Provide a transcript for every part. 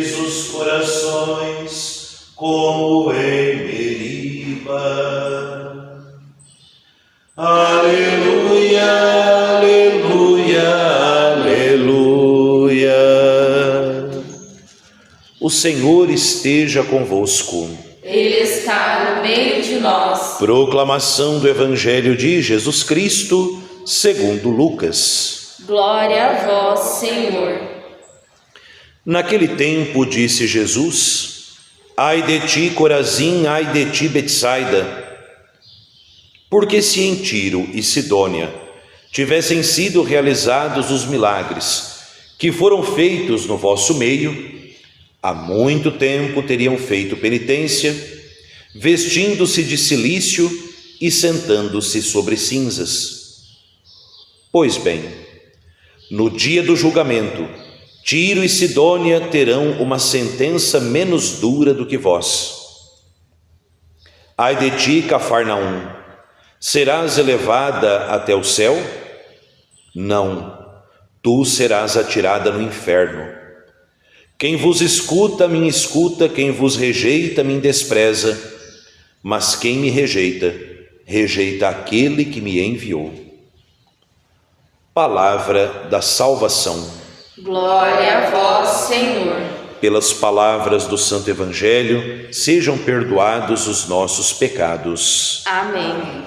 fez os corações como em Meriba. Aleluia, aleluia, aleluia. O Senhor esteja convosco. Ele está no meio de nós. Proclamação do Evangelho de Jesus Cristo, segundo Lucas. Glória a vós, Senhor. Naquele tempo disse Jesus: Ai de ti, Corazim, ai de ti, Betsaida, porque se em Tiro e Sidônia tivessem sido realizados os milagres que foram feitos no vosso meio, há muito tempo teriam feito penitência, vestindo-se de cilício e sentando-se sobre cinzas. Pois bem, no dia do julgamento, Tiro e Sidônia terão uma sentença menos dura do que vós. Ai de ti, Cafarnaum, serás elevada até o céu? Não, tu serás atirada no inferno. Quem vos escuta, me escuta, quem vos rejeita, me despreza, mas quem me rejeita, rejeita aquele que me enviou. Palavra da salvação. Glória a vós, Senhor. Pelas palavras do Santo Evangelho, sejam perdoados os nossos pecados. Amém.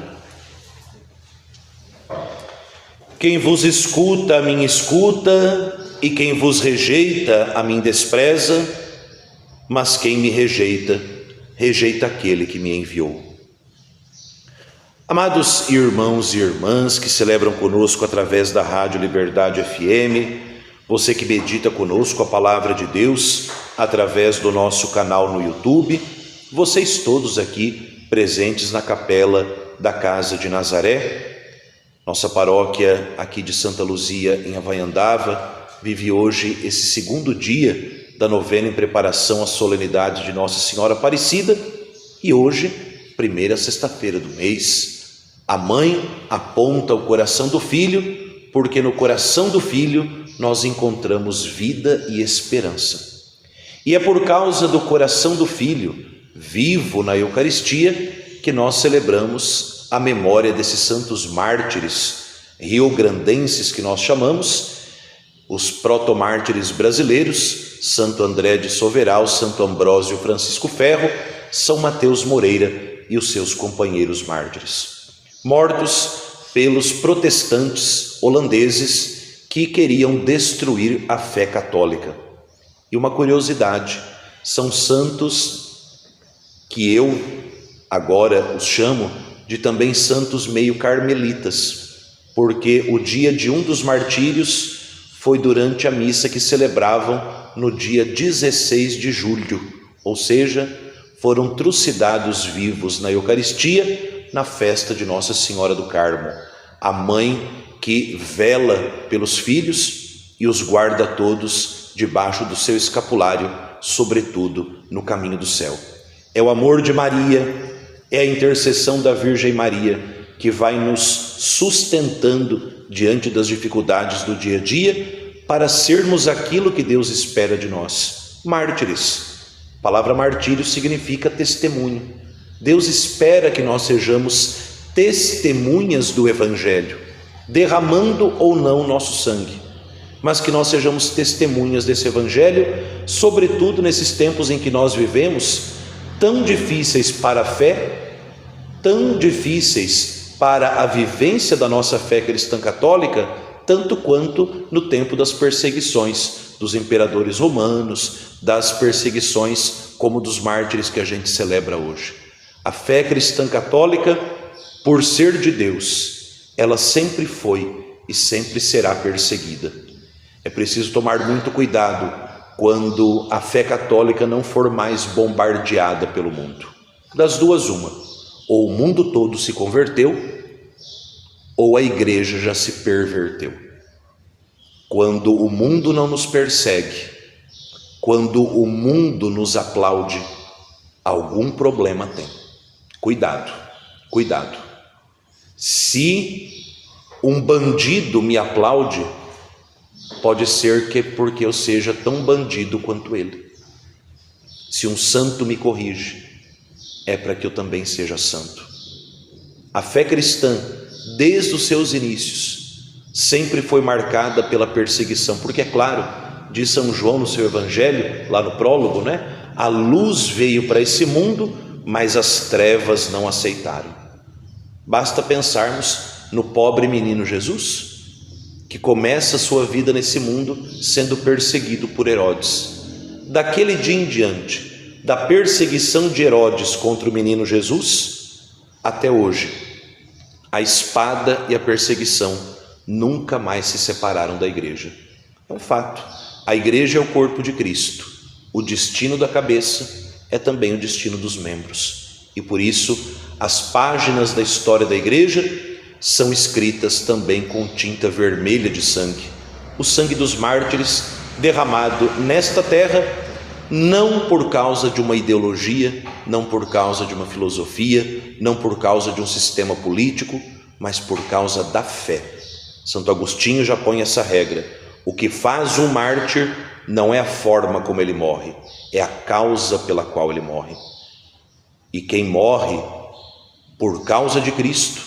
Quem vos escuta, a mim escuta, e quem vos rejeita, a mim despreza, mas quem me rejeita, rejeita aquele que me enviou. Amados irmãos e irmãs que celebram conosco através da Rádio Liberdade FM, você que medita conosco a Palavra de Deus através do nosso canal no YouTube, vocês todos aqui presentes na capela da Casa de Nazaré, nossa paróquia aqui de Santa Luzia, em Havaiandava, vive hoje esse segundo dia da novena em preparação à solenidade de Nossa Senhora Aparecida e hoje, primeira sexta-feira do mês, a mãe aponta o coração do filho, porque no coração do filho nós encontramos vida e esperança. E é por causa do coração do filho, vivo na Eucaristia, que nós celebramos a memória desses santos mártires riograndenses que nós chamamos, os protomártires brasileiros, Santo André de Soveral, Santo Ambrósio Francisco Ferro, São Mateus Moreira e os seus companheiros mártires, mortos pelos protestantes holandeses que queriam destruir a fé católica. E uma curiosidade, são santos que eu agora os chamo de também santos meio carmelitas, porque o dia de um dos martírios foi durante a missa que celebravam no dia 16 de julho, ou seja, foram trucidados vivos na Eucaristia, na festa de Nossa Senhora do Carmo, a mãe que vela pelos filhos e os guarda todos debaixo do seu escapulário, sobretudo no caminho do céu. É o amor de Maria, é a intercessão da Virgem Maria que vai nos sustentando diante das dificuldades do dia a dia, para sermos aquilo que Deus espera de nós, mártires. A palavra martírio significa testemunho. Deus espera que nós sejamos testemunhas do Evangelho, derramando ou não nosso sangue, mas que nós sejamos testemunhas desse Evangelho, sobretudo nesses tempos em que nós vivemos, tão difíceis para a fé, tão difíceis para a vivência da nossa fé cristã católica, tanto quanto no tempo das perseguições dos imperadores romanos, das perseguições como dos mártires que a gente celebra hoje. A fé cristã católica, por ser de Deus, ela sempre foi e sempre será perseguida. É preciso tomar muito cuidado quando a fé católica não for mais bombardeada pelo mundo. Das duas, uma: ou o mundo todo se converteu, ou a igreja já se perverteu. Quando o mundo não nos persegue, quando o mundo nos aplaude, algum problema tem. Cuidado, cuidado. Se um bandido me aplaude, pode ser que porque eu seja tão bandido quanto ele. Se um santo me corrige, é para que eu também seja santo. A fé cristã, desde os seus inícios, sempre foi marcada pela perseguição, porque é claro, diz São João no seu evangelho, lá no prólogo, né? A luz veio para esse mundo, mas as trevas não aceitaram. Basta pensarmos no pobre menino Jesus, que começa a sua vida nesse mundo sendo perseguido por Herodes. Daquele dia em diante, da perseguição de Herodes contra o menino Jesus, até hoje, a espada e a perseguição nunca mais se separaram da igreja. É um fato. A igreja é o corpo de Cristo. O destino da cabeça é também o destino dos membros. E por isso, as páginas da história da igreja são escritas também com tinta vermelha de sangue. O sangue dos mártires derramado nesta terra, não por causa de uma ideologia, não por causa de uma filosofia, não por causa de um sistema político, mas por causa da fé. Santo Agostinho já põe essa regra: o que faz um mártir não é a forma como ele morre, é a causa pela qual ele morre. E quem morre por causa de Cristo,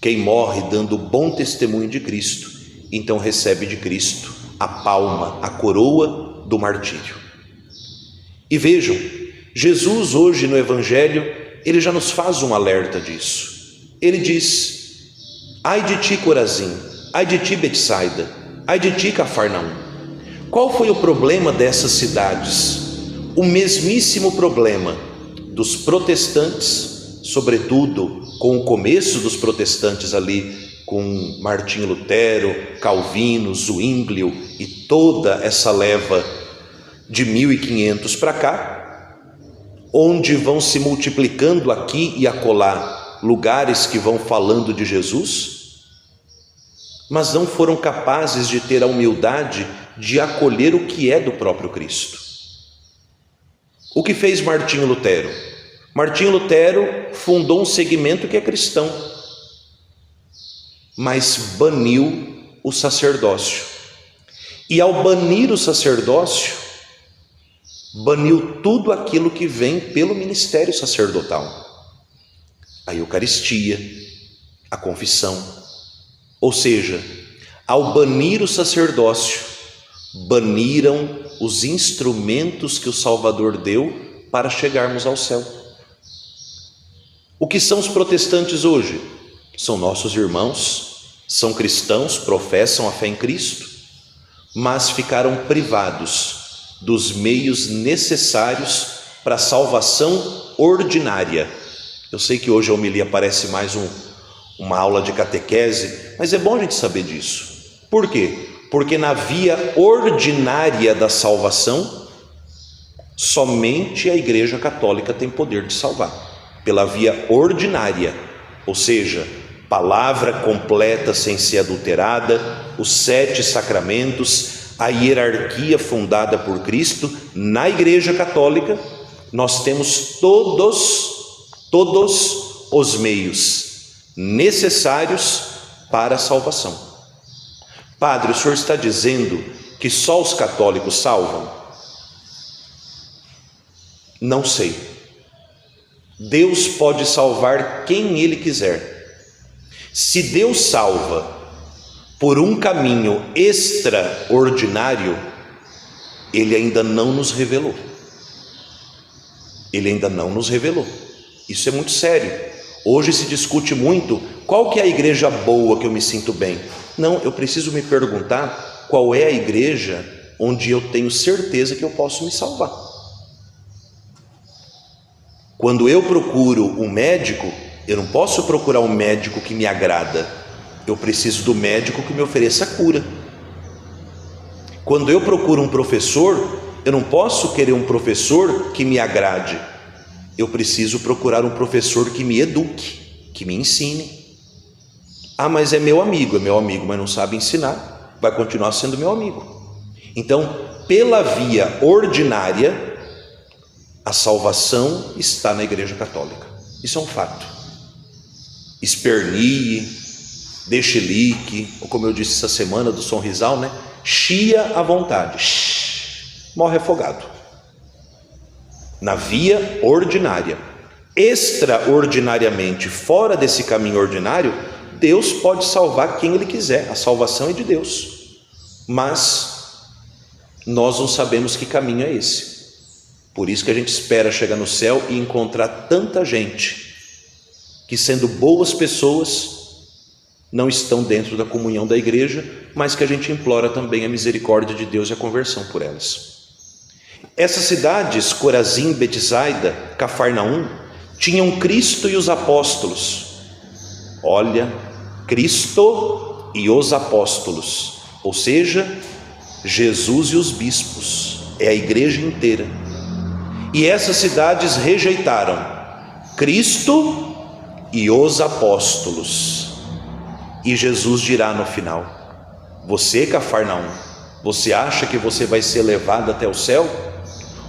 quem morre dando bom testemunho de Cristo, então recebe de Cristo a palma, a coroa do martírio. E vejam, Jesus hoje no Evangelho, ele já nos faz um alerta disso. Ele diz: ai de ti, Corazim, ai de ti, Betsaida, ai de ti, Cafarnaum. Qual foi o problema dessas cidades? O mesmíssimo problema dos protestantes, sobretudo com o começo dos protestantes ali, com Martinho Lutero, Calvino, Zwinglio e toda essa leva de 1500 para cá, onde vão se multiplicando aqui e acolá lugares que vão falando de Jesus, mas não foram capazes de ter a humildade de acolher o que é do próprio Cristo. O que fez Martinho Lutero? Martinho Lutero fundou um segmento que é cristão, mas baniu o sacerdócio. E ao banir o sacerdócio, baniu tudo aquilo que vem pelo ministério sacerdotal. A Eucaristia, a confissão. Ou seja, ao banir o sacerdócio, baniram os instrumentos que o Salvador deu para chegarmos ao céu. O que são os protestantes hoje? São nossos irmãos, são cristãos, professam a fé em Cristo, mas ficaram privados dos meios necessários para a salvação ordinária. Eu sei que hoje a homilia parece mais uma aula de catequese, mas é bom a gente saber disso. Por quê? Porque na via ordinária da salvação, somente a Igreja Católica tem poder de salvar. Pela via ordinária, ou seja, palavra completa sem ser adulterada, os 7 sacramentos, a hierarquia fundada por Cristo, na Igreja Católica, nós temos todos os meios necessários para a salvação. Padre, o senhor está dizendo que só os católicos salvam? Não sei. Deus pode salvar quem Ele quiser. Se Deus salva por um caminho extraordinário, Ele ainda não nos revelou. Ele ainda não nos revelou. Isso é muito sério. Hoje se discute muito qual que é a igreja boa que eu me sinto bem. Não, eu preciso me perguntar qual é a igreja onde eu tenho certeza que eu posso me salvar. Quando eu procuro um médico, eu não posso procurar um médico que me agrada. Eu preciso do médico que me ofereça cura. Quando eu procuro um professor, eu não posso querer um professor que me agrade. Eu preciso procurar um professor que me eduque, que me ensine. Ah, mas é meu amigo, mas não sabe ensinar. Vai continuar sendo meu amigo. Então, pela via ordinária, a salvação está na Igreja Católica. Isso é um fato. Espernie, dexilique, ou como eu disse essa semana do Sonrisal, né? Chia à vontade. Morre afogado. na via ordinária. Extraordinariamente, fora desse caminho ordinário, Deus pode salvar quem Ele quiser, a salvação é de Deus, mas nós não sabemos que caminho é esse. Por isso que a gente espera chegar no céu e encontrar tanta gente que, sendo boas pessoas, não estão dentro da comunhão da igreja, mas que a gente implora também a misericórdia de Deus e a conversão por elas. Essas cidades, Corazim, Betsaida, Cafarnaum, tinham Cristo e os apóstolos. Olha, Cristo e os apóstolos, ou seja, Jesus e os bispos, é a igreja inteira. E essas cidades rejeitaram Cristo e os apóstolos. E Jesus dirá no final: você, Cafarnaum, você acha que você vai ser levado até o céu?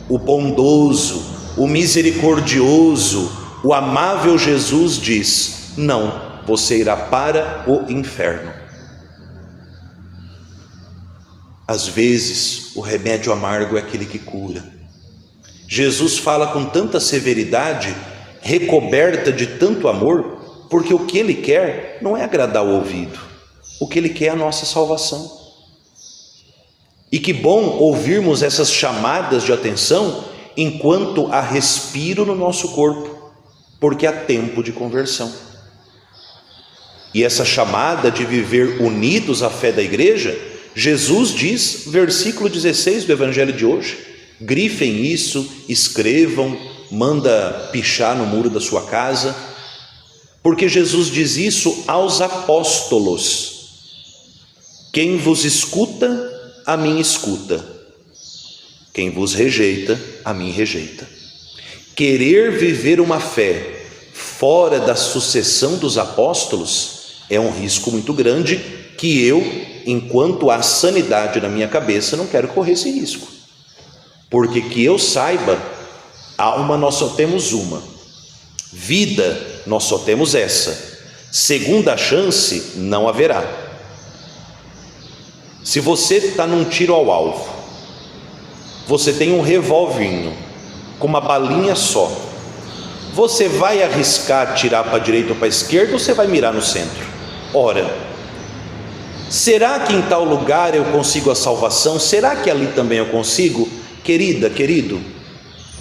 O bondoso, o misericordioso, o amável Jesus diz: não, você irá para o inferno. Às vezes, o remédio amargo é aquele que cura. Jesus fala com tanta severidade, recoberta de tanto amor, porque o que Ele quer não é agradar o ouvido, o que Ele quer é a nossa salvação. E que bom ouvirmos essas chamadas de atenção enquanto há respiro no nosso corpo, porque há tempo de conversão. E essa chamada de viver unidos à fé da igreja, Jesus diz, versículo 16 do Evangelho de hoje, grifem isso, escrevam, manda pichar no muro da sua casa, porque Jesus diz isso aos apóstolos: quem vos escuta, a mim escuta, quem vos rejeita, a mim rejeita. Querer viver uma fé fora da sucessão dos apóstolos é um risco muito grande que eu, enquanto há sanidade na minha cabeça, não quero correr esse risco. Porque que eu saiba, alma nós só temos uma, vida nós só temos essa, segunda chance não haverá. Se você está num tiro ao alvo, você tem um revolvinho com uma balinha só, você vai arriscar atirar para a direita ou para a esquerda, ou você vai mirar no centro? Ora, será que em tal lugar eu consigo a salvação? Será que ali também eu consigo? Querida, querido,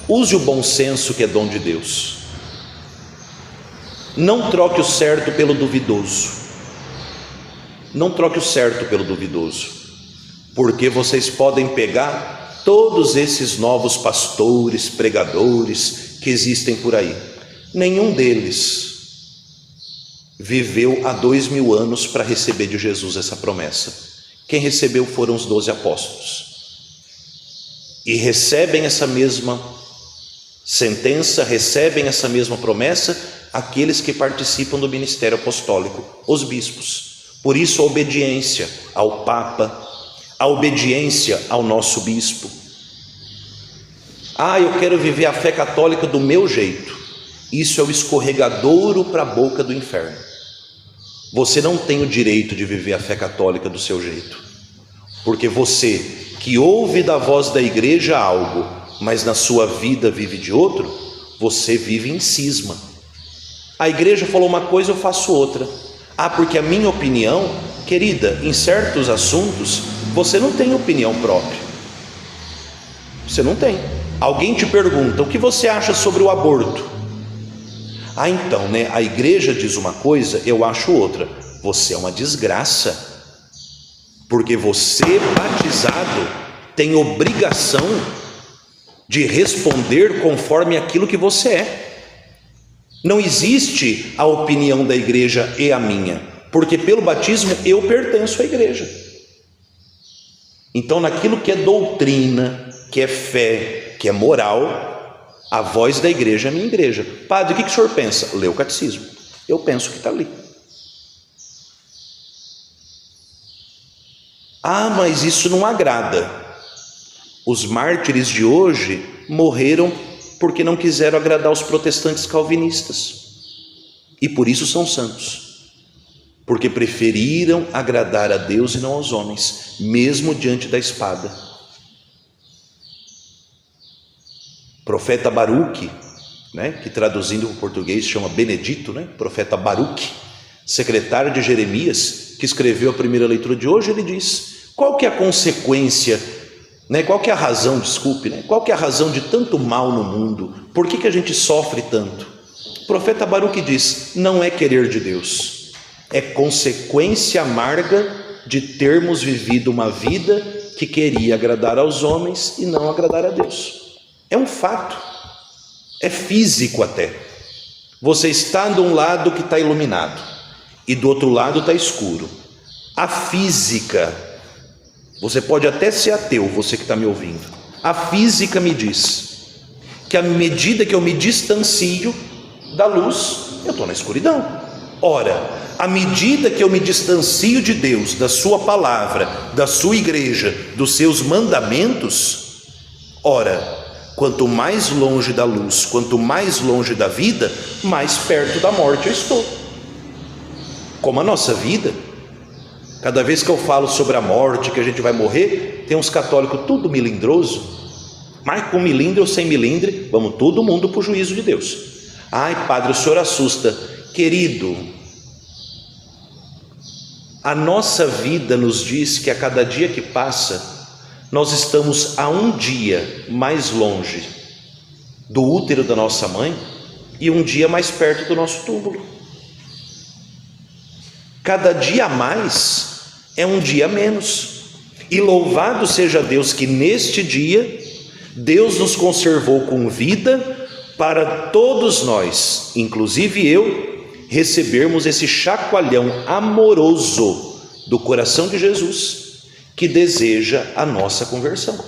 use o bom senso que é dom de Deus. Não troque o certo pelo duvidoso. Não troque o certo pelo duvidoso, porque vocês podem pegar todos esses novos pastores, pregadores que existem por aí. Nenhum deles viveu há 2000 anos para receber de Jesus essa promessa. Quem recebeu foram os 12 apóstolos. E recebem essa mesma sentença, recebem essa mesma promessa aqueles que participam do ministério apostólico, os bispos. Por isso a obediência ao Papa, a obediência ao nosso bispo. Eu quero viver a fé católica do meu jeito. Isso é o escorregadouro para a boca do inferno. Você não tem o direito de viver a fé católica do seu jeito, porque você que ouve da voz da igreja algo, mas na sua vida vive de outro, você vive em cisma. A igreja falou uma coisa, eu faço outra. Porque a minha opinião, querida, em certos assuntos, você não tem opinião própria. Você não tem. Alguém te pergunta, o que você acha sobre o aborto? Então, né? A igreja diz uma coisa, eu acho outra. Você é uma desgraça. Porque você, batizado, tem obrigação de responder conforme aquilo que você é. Não existe a opinião da igreja e a minha, porque pelo batismo eu pertenço à igreja. Então, naquilo que é doutrina, que é fé, que é moral, a voz da igreja é a minha igreja. Padre, o que o senhor pensa? Lê o catecismo. Eu penso que está ali. Mas isso não agrada. Os mártires de hoje morreram porque não quiseram agradar os protestantes calvinistas. E por isso são santos. Porque preferiram agradar a Deus e não aos homens, mesmo diante da espada. Profeta Baruque, né, que traduzindo para o português chama Benedito, né, profeta Baruque, secretário de Jeremias, que escreveu a primeira leitura de hoje, ele diz: qual que é a consequência, né, qual que é a razão, qual que é a razão de tanto mal no mundo? Por que a gente sofre tanto? O profeta Baruque diz: não é querer de Deus, é consequência amarga de termos vivido uma vida que queria agradar aos homens e não agradar a Deus. É um fato, é físico até. Você está de um lado que está iluminado e do outro lado está escuro. A física, você pode até ser ateu, você que está me ouvindo, a física me diz que à medida que eu me distancio da luz, eu estou na escuridão. Ora, à medida que eu me distancio de Deus, da sua palavra, da sua igreja, dos seus mandamentos, ora, quanto mais longe da luz, quanto mais longe da vida, mais perto da morte eu estou. Como a nossa vida, cada vez que eu falo sobre a morte, que a gente vai morrer, tem uns católicos tudo melindroso, mas com milindre ou sem milindre, vamos todo mundo para o juízo de Deus. Ai, padre, o senhor assusta. Querido, a nossa vida nos diz que a cada dia que passa, nós estamos a um dia mais longe do útero da nossa mãe e um dia mais perto do nosso túmulo. Cada dia a mais é um dia a menos. E louvado seja Deus que neste dia, Deus nos conservou com vida para todos nós, inclusive eu, recebermos esse chacoalhão amoroso do coração de Jesus, que deseja a nossa conversão.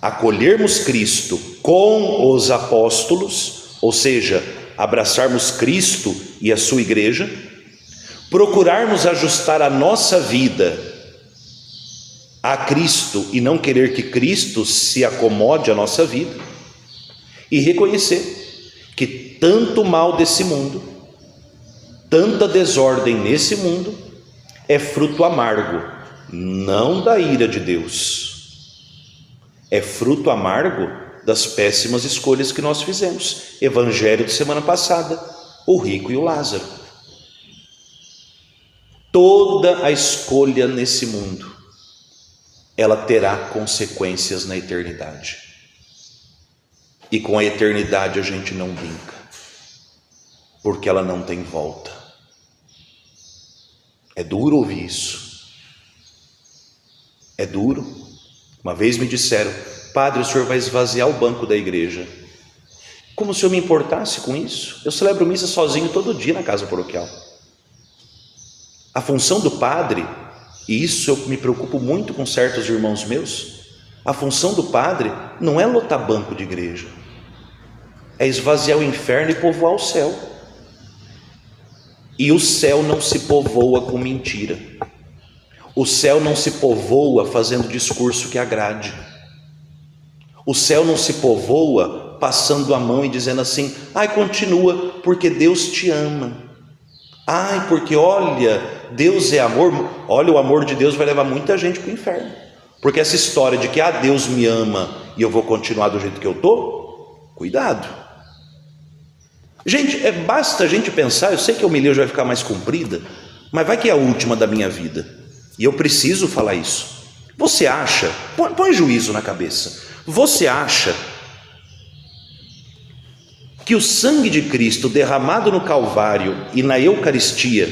Acolhermos Cristo com os apóstolos, ou seja, abraçarmos Cristo e a sua igreja, procurarmos ajustar a nossa vida a Cristo e não querer que Cristo se acomode à nossa vida, e reconhecer que tanto mal desse mundo, tanta desordem nesse mundo, é fruto amargo, não da ira de Deus, é fruto amargo das péssimas escolhas que nós fizemos. Evangelho de semana passada, o rico e o Lázaro. Toda a escolha nesse mundo, ela terá consequências na eternidade, e com a eternidade a gente não brinca, porque ela não tem volta. É duro ouvir isso. É duro. Uma vez me disseram: padre, o senhor vai esvaziar o banco da igreja. Como se eu me importasse com isso? Eu celebro missa sozinho todo dia na casa paroquial. A função do padre, e isso eu me preocupo muito com certos irmãos meus, a função do padre não é lotar banco de igreja, é esvaziar o inferno e povoar o céu. E o céu não se povoa com mentira. O céu não se povoa fazendo discurso que agrade. O céu não se povoa passando a mão e dizendo assim: ai, continua, porque Deus te ama. Ai, porque olha, Deus é amor. Olha, o amor de Deus vai levar muita gente para o inferno. Porque essa história de que Deus me ama e eu vou continuar do jeito que eu estou, cuidado. Gente, basta a gente pensar, eu sei que a homilia já vai ficar mais comprida, mas vai que é a última da minha vida, e eu preciso falar isso. Você acha, põe juízo na cabeça, você acha que o sangue de Cristo derramado no Calvário e na Eucaristia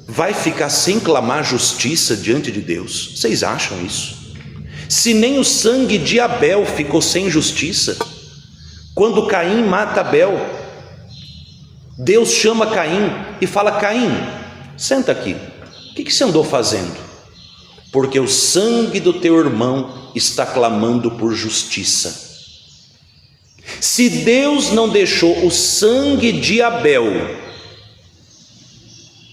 vai ficar sem clamar justiça diante de Deus? Vocês acham isso? Se nem o sangue de Abel ficou sem justiça, quando Caim mata Abel, Deus chama Caim e fala: Caim, senta aqui, o que você andou fazendo? Porque o sangue do teu irmão está clamando por justiça. Se Deus não deixou o sangue de Abel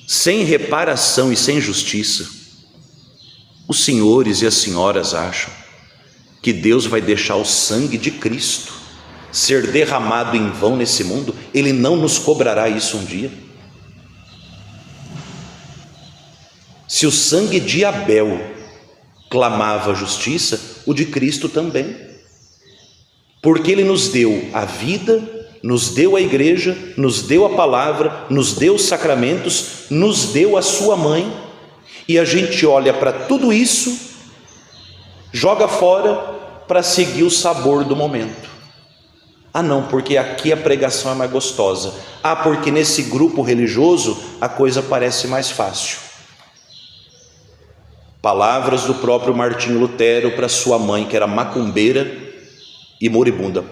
sem reparação e sem justiça, os senhores e as senhoras acham que Deus vai deixar o sangue de Cristo ser derramado em vão nesse mundo? Ele não nos cobrará isso um dia? Se o sangue de Abel clamava justiça, o de Cristo também. porque Ele nos deu a vida, nos deu a igreja, nos deu a palavra, nos deu os sacramentos, nos deu a sua mãe, e a gente olha para tudo isso, joga fora para seguir o sabor do momento. Ah não, porque aqui a pregação é mais gostosa. Ah, porque nesse grupo religioso a coisa parece mais fácil. Palavras do próprio Martinho Lutero para sua mãe, que era macumbeira e moribunda.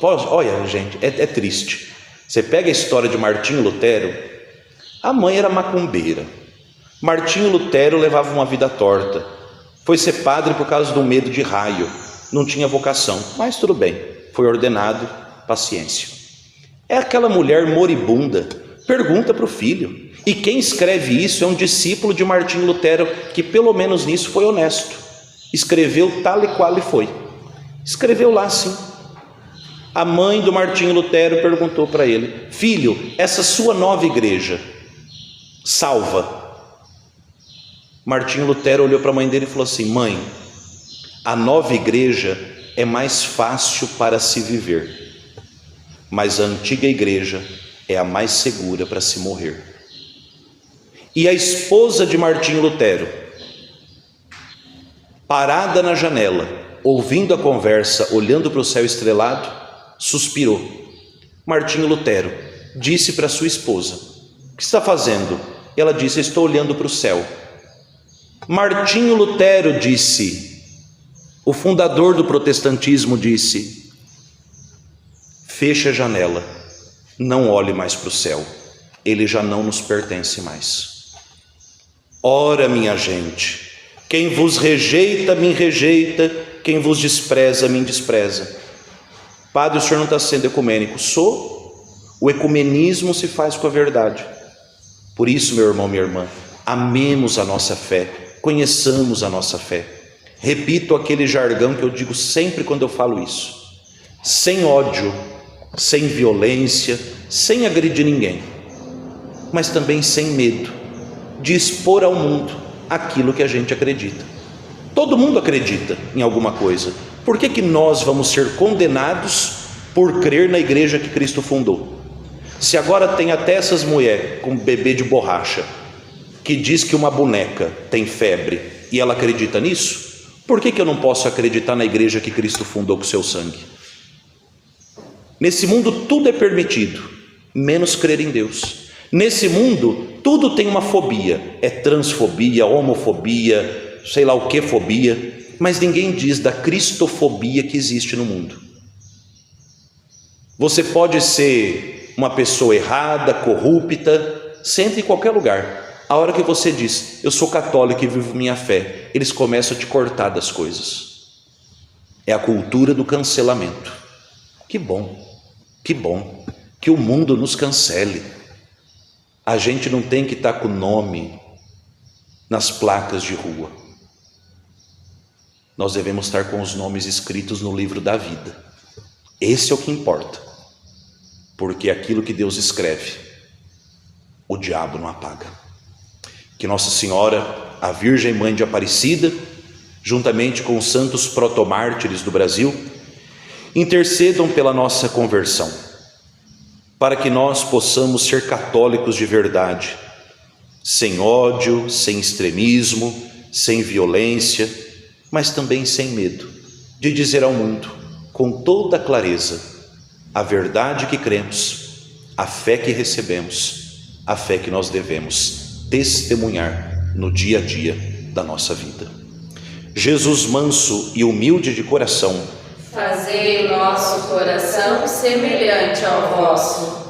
Olha, gente, é triste. Você pega a história de Martinho Lutero, a mãe era macumbeira. Martinho Lutero levava uma vida torta. Foi ser padre por causa do medo de raio. Não tinha vocação, mas tudo bem. Foi ordenado, paciência. É aquela mulher moribunda. Pergunta para o filho. E quem escreve isso é um discípulo de Martinho Lutero, que pelo menos nisso foi honesto. Escreveu tal e qual e foi. Escreveu lá assim. A mãe do Martinho Lutero perguntou para ele: filho, essa sua nova igreja salva? Martinho Lutero olhou para a mãe dele e falou assim: mãe, a nova igreja é mais fácil para se viver, mas a antiga igreja é a mais segura para se morrer. E a esposa de Martinho Lutero, parada na janela, ouvindo a conversa, olhando para o céu estrelado, suspirou. Martinho Lutero disse para sua esposa: o que está fazendo? Ela disse: estou olhando para o céu. Martinho Lutero disse, o fundador do protestantismo disse: feche a janela, não olhe mais para o céu, ele já não nos pertence mais. Ora, minha gente, quem vos rejeita, me rejeita, quem vos despreza, me despreza. Padre, o senhor não está sendo ecumênico? Sou. O ecumenismo se faz com a verdade. Por isso, meu irmão, minha irmã, amemos a nossa fé, conheçamos a nossa fé. Repito aquele jargão que eu digo sempre quando eu falo isso: sem ódio, sem violência, sem agredir ninguém, mas também sem medo de expor ao mundo aquilo que a gente acredita. Todo mundo acredita em alguma coisa. Por que nós vamos ser condenados por crer na igreja que Cristo fundou? Se agora tem até essas mulheres com bebê de borracha que diz que uma boneca tem febre e ela acredita nisso, por que eu não posso acreditar na igreja que Cristo fundou com seu sangue? Nesse mundo tudo é permitido, menos crer em Deus. Nesse mundo tudo tem uma fobia, é transfobia, homofobia, sei lá o que fobia, mas ninguém diz da cristofobia que existe no mundo. Você pode ser uma pessoa errada, corrupta, senta em qualquer lugar. A hora que você diz, eu sou católico e vivo minha fé, eles começam a te cortar das coisas. É a cultura do cancelamento. Que bom que o mundo nos cancele. A gente não tem que estar com o nome nas placas de rua. Nós devemos estar com os nomes escritos no livro da vida. Esse é o que importa, porque aquilo que Deus escreve, o diabo não apaga. Que Nossa Senhora, a Virgem Mãe de Aparecida, juntamente com os santos protomártires do Brasil, intercedam pela nossa conversão, para que nós possamos ser católicos de verdade, sem ódio, sem extremismo, sem violência, mas também sem medo de dizer ao mundo, com toda clareza, a verdade que cremos, a fé que recebemos, a fé que nós devemos testemunhar no dia a dia da nossa vida. Jesus manso e humilde de coração, fazei o nosso coração semelhante ao vosso.